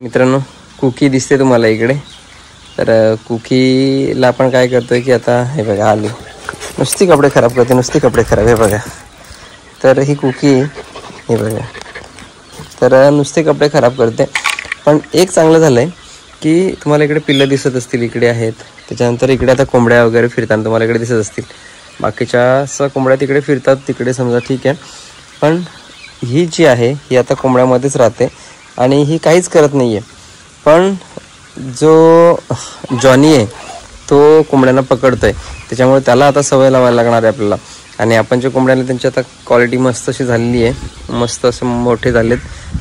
मित्रांनो, कुकी दिसते तुम्हाला इकडे. तर कुकीला आपण काय करतोय की आता हे बघा आली, नुसती कपडे खराब करते, नुसती कपडे खराब. हे बघा, तर ही कुकी हे बघा, तर नुसते कपडे खराब करते. पण एक चांगलं झालं आहे की तुम्हाला इकडे पिल्लं दिसत असतील, इकडे आहेत. त्याच्यानंतर इकडे आता कोंबड्या वगैरे फिरताना तुम्हाला इकडे दिसत असतील. बाकीच्या कोंबड्या तिकडे फिरतात तिकडे समजा, ठीक आहे. पण ही जी आहे ही आता कोंबड्यामध्येच राहते आणि ही काहीच करत नाही आहे. पण जो जॉनी आहे तो कोंबड्यांना पकडतो आहे, त्याच्यामुळे त्याला आता सवय लावायला लागणार आहे आपल्याला. आणि आपण जे कोंबड्याला त्यांची आता क्वालिटी मस्त अशी झालेली आहे, मस्त असे मोठे झालेत.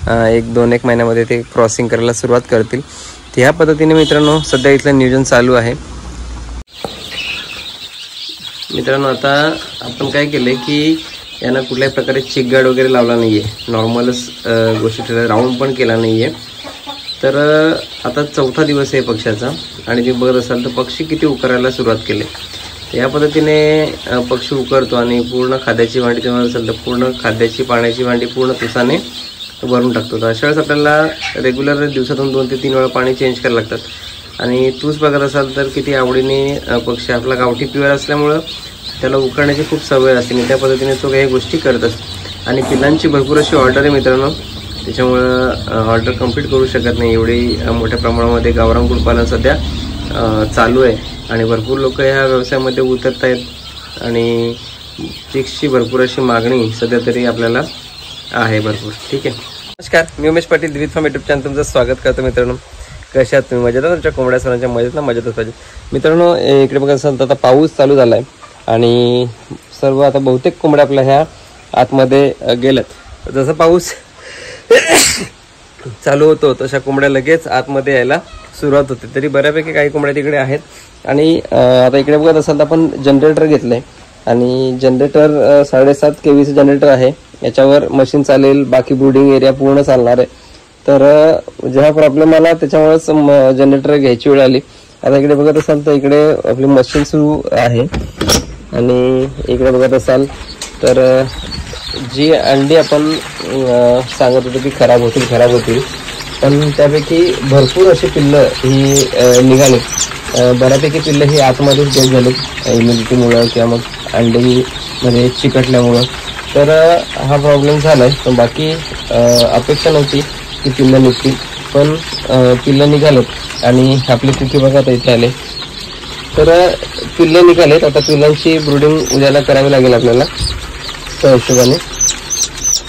1 महिन्यामध्ये ते क्रॉसिंग करायला सुरुवात करतील. तर ह्या पद्धतीने मित्रांनो सध्या इथलं नियोजन चालू आहे. मित्रांनो, आता आपण काय केलं की यांना कुठल्याही प्रकारे चिकगार्ड वगैरे लावला नाही आहे, नॉर्मलच गोष्टी ठेवल्या, राऊंड पण केला नाही आहे. तर आता 4था दिवस आहे पक्ष्याचा आणि तुम्ही बघत असाल तर पक्षी किती उकरायला सुरुवात केली. या पद्धतीने पक्षी उकरतो आणि पूर्ण खाद्याची भांडी तुम्हाला असेल तर पूर्ण खाद्याची पाण्याची भांडी पूर्ण तुसाने भरून टाकतो. तर अशा वेळेस आपल्याला रेग्युलर दिवसातून 2 ते 3 वेळा पाणी चेंज करायला लागतात. आणि तूच बघत असाल तर किती आवडीने पक्षी आपला गावठी प्युअर असल्यामुळं त्याला उकरण्याची खूप सवय असते आणि त्या पद्धतीने तो काही गोष्टी करत असतो. आणि पिल्लांची भरपूर अशी ऑर्डर आहे मित्रांनो, त्याच्यामुळं ऑर्डर कंप्लीट करू शकत नाही. एवढी मोठ्या प्रमाणामध्ये गावरान कुक्कुटपालन सध्या चालू आहे आणि भरपूर लोक ह्या व्यवसायामध्ये उतरत आहेत आणि चिक्सची भरपूर अशी मागणी सध्या तरी आपल्याला आहे भरपूर. ठीक आहे. नमस्कार, मी Umesh Patil, Dilip farm YouTube channel तुमचं स्वागत करतो. मित्रांनो, कशा आहात तुम्ही? मजेत? तुमच्या कोंबड्या सरांच्या मजेत ना? मजेतच पाहिजे. मित्रांनो, इकडे बघा असाल तर आता पाऊस चालू झाला आहे आणि सर्व आता बहुतेक कोंबड्या आपल्या ह्या आतमध्ये गेल्यात. जसं पाऊस चालू होतो तशा कोंबड्या लगेच आतमध्ये यायला सुरुवात होते. तरी बऱ्यापैकी काही कोंबड्या तिकडे आहेत. आणि आता इकडे बघत असाल तर आपण जनरेटर घेतलंय आणि जनरेटर 7.5 kVचं जनरेटर आहे. याच्यावर मशीन चालेल, बाकी ब्रूडिंग एरिया पूर्ण चालणार आहे. तर जेव्हा प्रॉब्लेम आला त्याच्यामुळेच जनरेटर घ्यायची वेळ आली. आता इकडे बघत असाल तर इकडे आपली मशीन सुरू आहे आणि इकडे बघत असाल तर जी अंडी आपण सांगत होतो की खराब होतील पण त्यापैकी भरपूर अशी पिल्लं ही निघाली. बऱ्यापैकी पिल्लं ही आतमध्येच डेथ झालीत इम्युनिटीमुळं किंवा मग अंडीमध्ये चिकटल्यामुळं. तर हा प्रॉब्लेम झाला आहे. पण बाकी अपेक्षा नव्हती की पिल्लं निघतील, पण पिल्लं निघालेत आणि आपले कुकी बघा इथे आले. तर पिल्लं निघालेत. आता पिल्लांची ब्रूडिंग उद्याला करावी लागेल आपल्याला त्या हिशोबाने.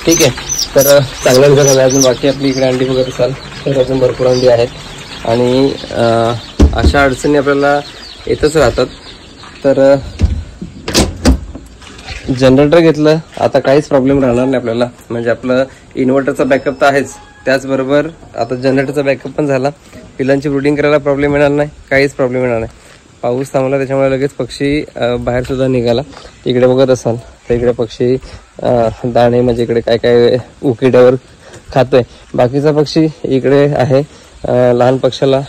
ठीक आहे. तर चांगल्या झालं. अजून बाकी आपली इकडे अंडी बघत असाल तर अजून भरपूर अंडी आहेत आणि अशा अडचणी आपल्याला येतच राहतात. तर जनरेटर घेतलं आता काहीच प्रॉब्लेम राहणार नाही आपल्याला. म्हणजे आपलं इन्व्हर्टरचा बॅकअप तर आहेच, त्याचबरोबर आता जनरेटरचा बॅकअप पण झाला. पिल्लांची ब्रूडिंग करायला प्रॉब्लेम येणार नाही, काहीच प्रॉब्लेम येणार नाही. पाऊस थांबला त्याच्यामुळे लगेच पक्षी बाहेर सुद्धा निघाला. इकडे बघत असाल तर इकडे पक्षी दाणे म्हणजे इकडे काय काय उकिड्यावर खातोय. बाकीचा पक्षी इकडे आहे. लहान पक्षाला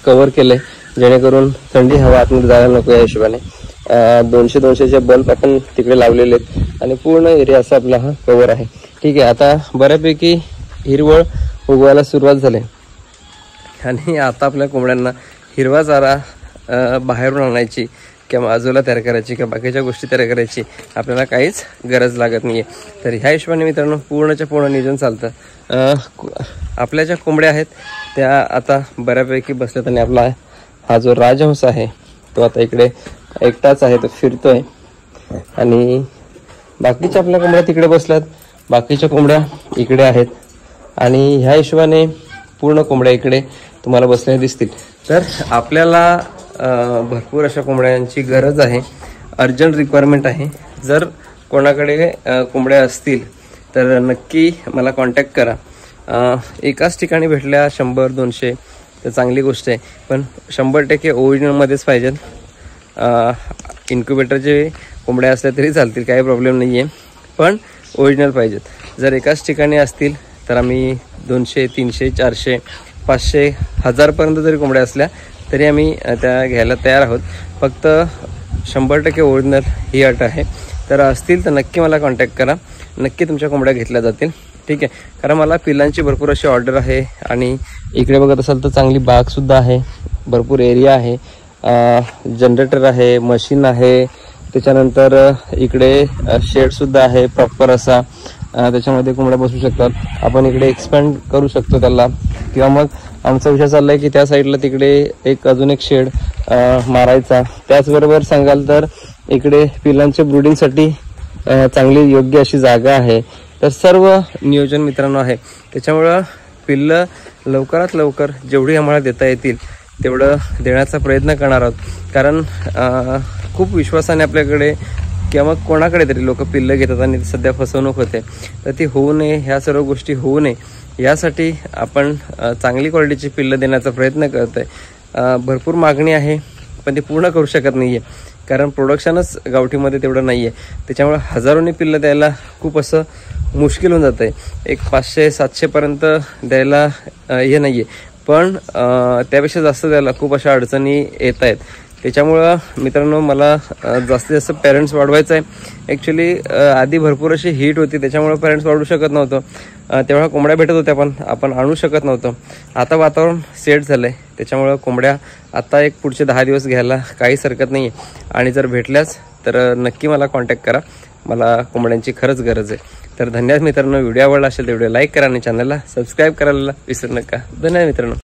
कव्हर केलंय जेणेकरून थंडी हवा आतमध्ये जायला नको या हिशोबाने. 200-200चे बल्ब आपण तिकडे लावलेले आहेत आणि पूर्ण एरिया असा आपला हा कव्हर आहे. ठीक आहे. आता बऱ्यापैकी हिरवळ उगवायला सुरुवात झाली आणि आता आपल्या कोंबड्यांना हिरवा चारा बाहेरून आणायची किंवा बाजूला तयार करायची किंवा बाकीच्या गोष्टी तयार करायची आपल्याला काहीच गरज लागत नाही आहे. तर ह्या हिशोबाने मित्रांनो पूर्णच्या पूर्ण नियोजन चालतं. आपल्या ज्या कोंबड्या आहेत त्या आता बऱ्यापैकी बसल्यात आणि आपला हा जो राजहंस आहे तो आता इकडे एकटाच आहे, तो फिरतोय आणि बाकीच्या आपल्या कोंबड्या तिकडे बसल्यात, बाकीच्या कोंबड्या इकडे आहेत आणि ह्या हिशोबाने पूर्ण कोंबड्या इकडे तुम्हाला बसलेल्या दिसतील. तर आपल्याला भरपूर अशा कोंबड्यांची गरज आहे, अर्जंट रिक्वायरमेंट आहे. जर कोणाकडे कोंबड्या असतील तर नक्की मला कॉन्टॅक्ट करा. एकाच ठिकाणी भेटल्या 100-200 तर चांगली गोष्ट आहे, पण 100% ओरिजिनलमध्येच पाहिजेत. इन्क्युबेटरचे कोंबड्या असल्या तरी चालतील, काही प्रॉब्लेम नाही आहे, पण ओरिजिनल पाहिजेत. जर एकाच ठिकाणी असतील तर आम्ही 200, 300, 400, 500, 1000पर्यंत जरी कोंबड्या असल्या तरी आम्ही त्या घ्यायला तयार आहोत. फक्त 100% ओरिजिनल ही अट आहे. तर असतील तर नक्की मला कॉन्टॅक्ट करा, नक्की तुमच्या कोंबड्या घेतल्या जातील. ठीक आहे. कारण मला पिल्लांची भरपूर अशी ऑर्डर आहे आणि इकडे बघत असाल तर चांगली बागसुद्धा आहे, भरपूर एरिया आहे, जनरेटर आहे, मशीन आहे, त्याच्यानंतर इकडे शेडसुद्धा आहे प्रॉपर असा, त्याच्यामध्ये कोंबड्या बसू शकतात. आपण इकडे एक्सपॅन्ड करू शकतो त्याला, किंवा मग आमचा विचार चाललाय की त्या साईडला तिकडे अजून एक शेड मारायचा. त्याचबरोबर सांगाल तर इकडे पिल्लांच्या ब्रुडिंगसाठी चांगली योग्य अशी जागा आहे. तर सर्व नियोजन मित्रांनो आहे. त्याच्यामुळं पिल्लं लवकरात लवकर जेवढी आम्हाला देता येतील तेवढं देण्याचा प्रयत्न करणार आहोत. कारण खूप विश्वासाने आपल्याकडे किंवा मग कोणाकडे तरी लोक पिल्लं घेतात आणि सध्या फसवणूक होते. तर ती होऊ नये, ह्या सर्व गोष्टी होऊ नये यासाठी आपण चांगली क्वालिटीची पिल्लं देण्याचा प्रयत्न करतोय. भरपूर मागणी आहे पण ती पूर्ण करू शकत नाहीये, कारण प्रोडक्शनच गावठीमध्ये तेवढं नाहीये. त्याच्यामुळे हजारोनी पिल्लं द्यायला खूप असं मुश्किल होऊन जात आहे. एक 500-700 पर्यंत द्यायला हे नाहीये, पण त्यापेक्षा जास्त द्यायला खूप अशा अडचणी येत आहेत. त्याच्यामुळं मित्रांनो मला जास्तीत जास्त पेरेंट्स वाढवायचं आहे. ॲक्च्युली आधी भरपूर अशी हीट होती, त्याच्यामुळं पेरेंट्स वाढवू शकत नव्हतं. तेव्हा कोंबड्या भेटत होत्या पण आपण आणू शकत नव्हतं. आता वातावरण सेट झालं आहे, त्याच्यामुळं कोंबड्या आता एक पुढचे 10 दिवस घ्यायला काहीच हरकत नाही आहे. आणि जर भेटल्याच तर नक्की मला कॉन्टॅक्ट करा, मला कोंबड्यांची खरंच गरज आहे. तर धन्यवाद मित्रांनो. व्हिडिओ आवडला असेल तर व्हिडिओ लाईक करा आणि चॅनलला सबस्क्राईब करायला विसरू नका. धन्यवाद मित्रांनो.